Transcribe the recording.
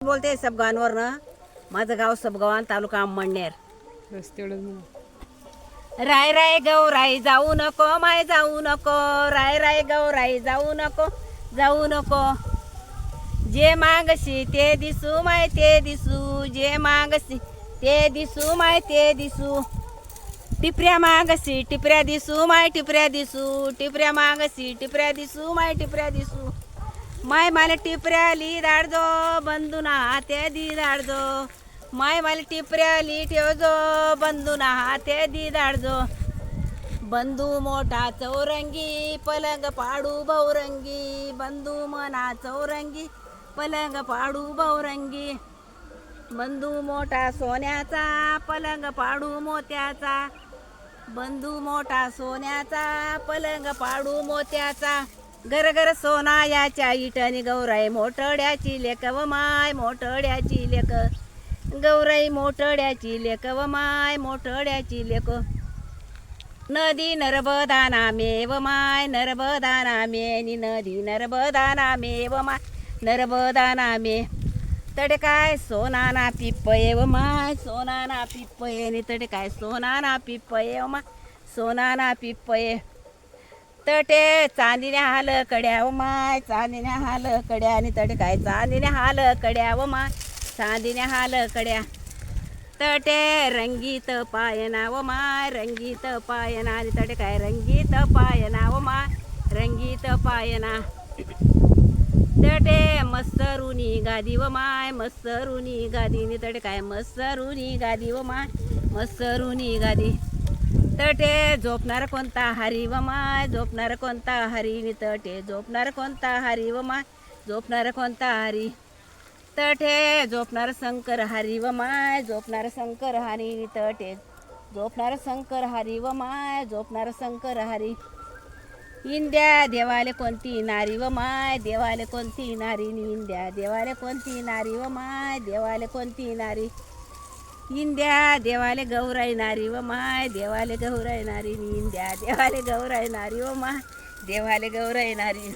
बोलते सबगावांवरनं. माझं गाव सबगावान, तालुका अंमळनेर. बस तेवढंच म्हणा. राय राय गौराई जाऊ नको माय जाऊ नको, राय राय गौराई जाऊ नको जाऊ नको. जे मागशी ते दिसू माय ते दिसू, जे मागशी ते दिसू माय ते दिसू. टिपऱ्या मागशी टिपऱ्या दिसू माय टिपऱ्या दिसू, टिपऱ्या मागशी टिपऱ्या दिसू माय टिपऱ्या दिसू. माय मला टिपऱ्याली दाडजो बंधुना हाते दी दाडजो, माय मला टिपऱ्याली ठेवजो बंधुना हाते दी दाडजो. बंधू मोठा चौरंगी पलंग पाडू बहुरंगी, बंधू मना चौरंगी पलंग पाडू बहुरंगी. बंधू मोठा सोन्याचा पलंग पाडू मोत्याचा, बंधू मोठा सोन्याचा पलंग पाडू मोत्याचा. घर घर सोना याच्या इटणी गौराई मोठड्याची लेक व माय मोठड्याची लेक, गौराई मोठड्याची लेक व माय मोठड्याची लेक. नदी नर्मदा नामे व माय नर्मदा नामे, नि नदी नर्मदा नामे व माय नर्मदा नामे. तडे काय सोनाना पिप्पये व माय सोनाना पिप्पये, नि तडे काय सोनाना पिप्पये व माय सोनाना पिप्पये. तटे चांदीने हाल कड्या व माय चांदीने हाल कड्या, आणि तटे काय चांदीने हाल कड्या व माय चांदीने हाल कड्या. तटे रंगीत पायना व माय रंगीत पायना, आणि तटे काय रंगीत पायना व माय रंगीत पायना. तटे मस्तरुनी गादी व माय मस्तरुनी गादी, नि तटे काय मस्तरुनी गादी व माय मस्तरुनी गादी. तटे झोपणार कोणता हरी व माय झोपणार कोणता हरी, नि तटे झोपणार कोणता हरी व माय झोपणार कोणता हरी. तटे झोपणार शंकर हरी व माय झोपणार शंकर हरी, नि तटे झोपणार शंकर हरी व माय झोपणार शंकर हरी. इंद्या देवाले कोणती नारी व माय देवाले कोणती नारी, नि इंद्या देवाले कोणती नारी व माय देवाले कोणती नारी. इंद्या देवाले गौराई नारी व माय देवाले गौराई नारी, नि इंद्या देवाले गौराई नारी व माय देवाले गौराई नारी.